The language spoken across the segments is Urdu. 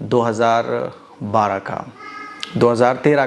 2013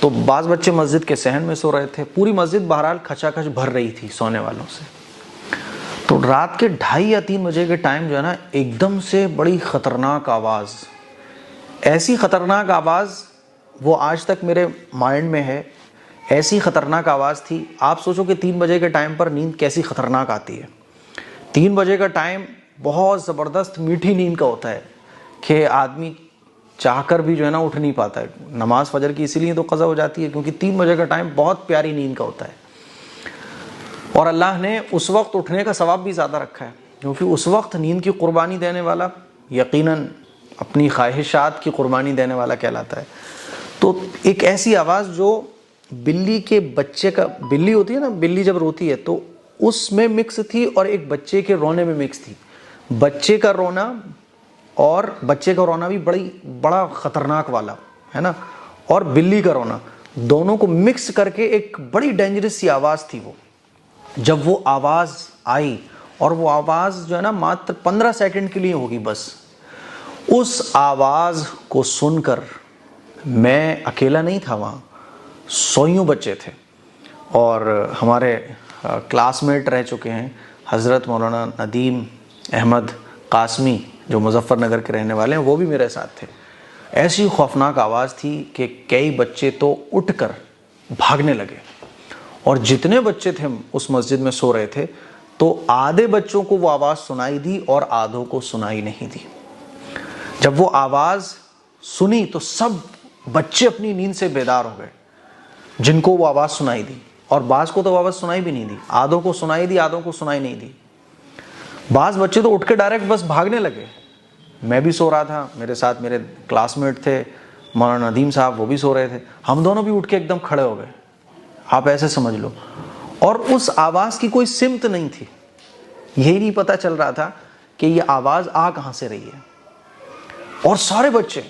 تو بعض بچے مسجد کے صحن میں سو رہے تھے، پوری مسجد بہرحال کھچا کھچ بھر رہی تھی سونے والوں سے. تو رات کے 2:30 یا 3 بجے کے ٹائم جو ہے نا، ایک دم سے بڑی خطرناک آواز، ایسی خطرناک آواز وہ آج تک میرے مائنڈ میں ہے. ایسی خطرناک آواز تھی. آپ سوچو کہ 3 بجے کے ٹائم پر نیند کیسی خطرناک آتی ہے. 3 بجے کا ٹائم بہت زبردست میٹھی نیند کا ہوتا ہے کہ آدمی چاہ کر بھی جو ہے نا اٹھ نہیں پاتا ہے. نماز فجر کی اسی لیے تو قضا ہو جاتی ہے کیونکہ 3 بجے کا ٹائم بہت پیاری نیند کا ہوتا ہے. اور اللہ نے اس وقت اٹھنے کا ثواب بھی زیادہ رکھا ہے کیونکہ اس وقت نیند کی قربانی دینے والا یقیناً اپنی خواہشات کی قربانی دینے والا کہلاتا ہے. تو ایک ایسی آواز جو بلی کے بچے کا، بلی ہوتی ہے نا، بلی جب روتی ہے تو اس میں مکس تھی اور ایک بچے کے رونے میں مکس تھی. بچے کا رونا اور بچے کا رونا بھی بڑا خطرناک والا ہے نا، اور بلی کا رونا، دونوں کو مکس کر کے ایک بڑی ڈینجرس سی آواز تھی وہ. جب وہ آواز آئی، اور وہ آواز جو ہے نا ماتر 15 سیکنڈ کے لیے ہوگی بس، اس آواز کو سن کر میں اکیلا نہیں تھا وہاں، 100 بچے تھے. اور ہمارے کلاس میٹ رہ چکے ہیں حضرت مولانا ندیم احمد قاسمی جو مظفر نگر کے رہنے والے ہیں، وہ بھی میرے ساتھ تھے. ایسی خوفناک آواز تھی کہ کئی بچے تو اٹھ کر بھاگنے لگے. اور جتنے بچے تھے اس مسجد میں سو رہے تھے تو آدھے بچوں کو وہ آواز سنائی دی اور آدھوں کو سنائی نہیں دی. جب وہ آواز سنی تو سب بچے اپنی نیند سے بیدار ہو گئے جن کو وہ آواز سنائی دی، اور بعض کو تو آواز سنائی بھی نہیں دی. آدھوں کو سنائی دی، آدھوں کو سنائی نہیں دی. بعض بچے تو اٹھ کے ڈائریکٹ بس بھاگنے لگے. میں بھی سو رہا تھا، میرے ساتھ میرے کلاس میٹ تھے مولانا ندیم صاحب، وہ بھی سو رہے تھے. ہم دونوں بھی اٹھ کے ایک دم کھڑے ہو گئے، آپ ایسے سمجھ لو. اور اس آواز کی کوئی سمت نہیں تھی، یہی نہیں پتا چل رہا تھا کہ یہ آواز آ کہاں سے رہی ہے. اور سارے بچے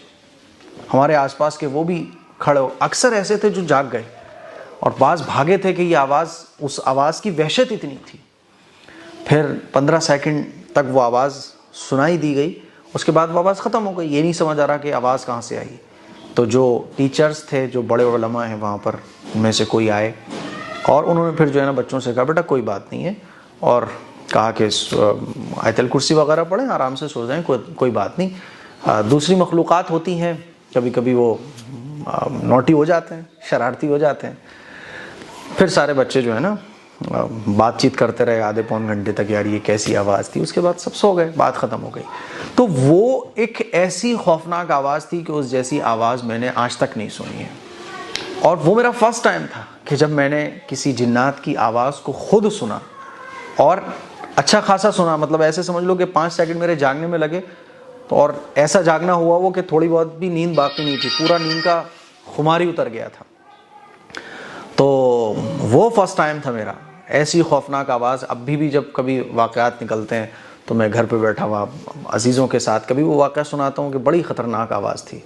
ہمارے آس پاس کے وہ بھی کھڑے ہو، اکثر ایسے تھے جو جاگ گئے اور بعض بھاگے تھے کہ یہ آواز، اس آواز کی وحشت اتنی تھی. پھر 15 سیکنڈ تک وہ آواز سنائی دی گئی، اس کے بعد وہ آواز ختم ہو گئی. یہ نہیں سمجھ آ رہا کہ آواز کہاں سے آئی. تو جو ٹیچرز تھے، جو بڑے علماء ہیں وہاں پر، ان میں سے کوئی آئے اور انہوں نے پھر جو ہے نا بچوں سے کہا بیٹا کوئی بات نہیں ہے، اور کہا کہ آیت الکرسی وغیرہ پڑھیں، آرام سے سو جائیں، کوئی بات نہیں. دوسری مخلوقات ہوتی ہیں، کبھی کبھی وہ نوٹی ہو جاتے ہیں، شرارتی ہو جاتے ہیں. پھر سارے بچے جو ہے نا بات چیت کرتے رہے آدھے پون گھنٹے تک، یار یہ کیسی آواز تھی. اس کے بعد سب سو گئے، بات ختم ہو گئی. تو وہ ایک ایسی خوفناک آواز تھی کہ اس جیسی آواز میں نے آج تک نہیں سنی ہے. اور وہ میرا فرسٹ ٹائم تھا کہ جب میں نے کسی جنات کی آواز کو خود سنا، اور اچھا خاصا سنا. مطلب ایسے سمجھ لو کہ 5 سیکنڈ میرے جاگنے میں لگے، اور ایسا جاگنا ہوا وہ کہ تھوڑی بہت بھی نیند باقی نہیں تھی، پورا نیند کا خمار ہی اتر گیا تھا. تو وہ فرسٹ ٹائم تھا میرا. ایسی خوفناک آواز اب بھی جب کبھی واقعات نکلتے ہیں تو میں گھر پہ بیٹھا ہوا عزیزوں کے ساتھ کبھی وہ واقعہ سناتا ہوں کہ بڑی خطرناک آواز تھی.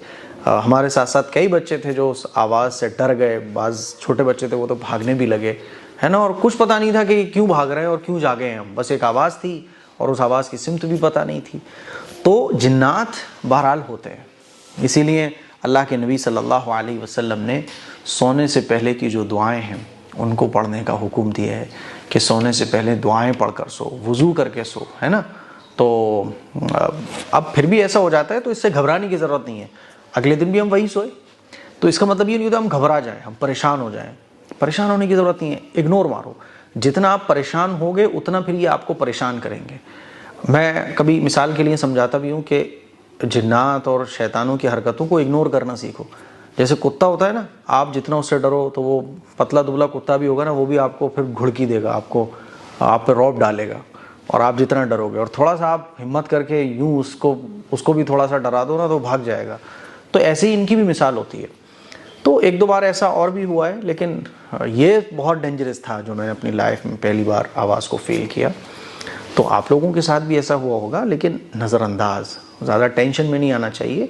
ہمارے ساتھ ساتھ کئی بچے تھے جو اس آواز سے ڈر گئے. بعض چھوٹے بچے تھے وہ تو بھاگنے بھی لگے، ہے نا، اور کچھ پتہ نہیں تھا کہ کیوں بھاگ رہے ہیں اور کیوں جاگے ہیں ہم. بس ایک آواز تھی اور اس آواز کی سمت بھی پتہ نہیں تھی. تو جنات بہرحال ہوتے ہیں، اسی لیے اللہ کے نبی صلی اللہ علیہ وسلم نے سونے سے پہلے کی جو دعائیں ہیں ان کو پڑھنے کا حکم دیا ہے کہ سونے سے پہلے دعائیں پڑھ کر سو، وضو کر کے سو، ہے نا. تو اب پھر بھی ایسا ہو جاتا ہے تو اس سے گھبرانے کی ضرورت نہیں ہے. اگلے دن بھی ہم وہی سوئے تو اس کا مطلب یہ نہیں ہوتا ہم گھبرا جائیں، ہم پریشان ہو جائیں. پریشان ہونے کی ضرورت نہیں ہے، اگنور مارو. جتنا آپ پریشان ہوگے اتنا پھر یہ آپ کو پریشان کریں گے. میں کبھی مثال کے لیے سمجھاتا بھی ہوں کہ جنات اور شیطانوں کی حرکتوں کو اگنور کرنا سیکھو. جیسے کتا ہوتا ہے نا، آپ جتنا اس سے ڈرو تو وہ پتلا دبلا کتا بھی ہوگا نا، وہ بھی آپ کو پھر گھڑکی دے گا، آپ پہ رعب ڈالے گا. اور آپ جتنا ڈرو گے اور تھوڑا سا آپ ہمت کر کے یوں اس کو بھی تھوڑا سا ڈرا دو نا تو بھاگ جائے گا. تو ایسے ہی ان کی بھی مثال ہوتی ہے. تو 1-2 بار ایسا اور بھی ہوا ہے، لیکن یہ بہت ڈینجرس تھا جو میں نے اپنی لائف میں پہلی بار آواز کو فیل کیا. تو آپ لوگوں کے ساتھ بھی ایسا ہوا ہوگا، لیکن نظر انداز، زیادہ ٹینشن میں نہیں آنا چاہیے،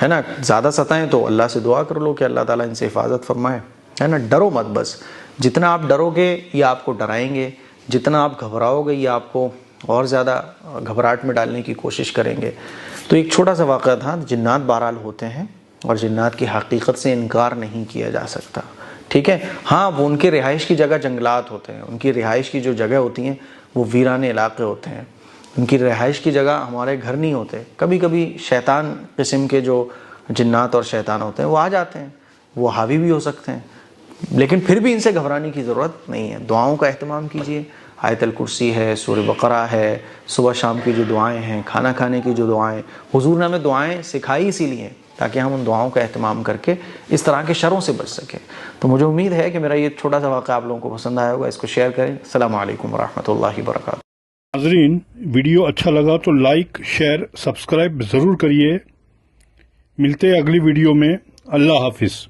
ہے نا. زیادہ ستائیں تو اللہ سے دعا کر لو کہ اللہ تعالیٰ ان سے حفاظت فرمائے، ہے نا. ڈرو مت. بس جتنا آپ ڈرو گے یہ آپ کو ڈرائیں گے، جتنا آپ گھبراؤ گے یہ آپ کو اور زیادہ گھبراہٹ میں ڈالنے کی کوشش کریں گے. تو ایک چھوٹا سا واقعہ تھا. جنات بہرحال ہوتے ہیں اور جنات کی حقیقت سے انکار نہیں کیا جا سکتا، ٹھیک ہے۔ ہاں وہ ان کے رہائش کی جگہ جنگلات ہوتے ہیں، ان کی رہائش کی جو جگہ ہوتی ہیں وہ ویرانے علاقے ہوتے ہیں، ان کی رہائش کی جگہ ہمارے گھر نہیں ہوتے۔ کبھی کبھی شیطان قسم کے جو جنات اور شیطان ہوتے ہیں وہ آ جاتے ہیں، وہ حاوی بھی ہو سکتے ہیں، لیکن پھر بھی ان سے گھبرانے کی ضرورت نہیں ہے۔ دعاؤں کا اہتمام کیجیے، آیت الکرسی ہے، سورہ بقرہ ہے، صبح شام کی جو دعائیں ہیں، کھانا کھانے کی جو دعائیں، حضور نے ہمیں دعائیں سکھائی اسی لیے تاکہ ہم ان دعاؤں کا اہتمام کر کے اس طرح کے شروں سے بچ سکیں۔ تو مجھے امید ہے کہ میرا یہ چھوٹا سا واقعہ آپ لوگوں کو پسند آیا ہوگا، اس کو شیئر کریں۔ السلام علیکم ورحمۃ اللہ وبرکاتہ۔ ناظرین، ویڈیو اچھا لگا تو لائک، شیئر، سبسکرائب ضرور کریے۔ ملتے ہیں اگلی ویڈیو میں۔ اللہ حافظ۔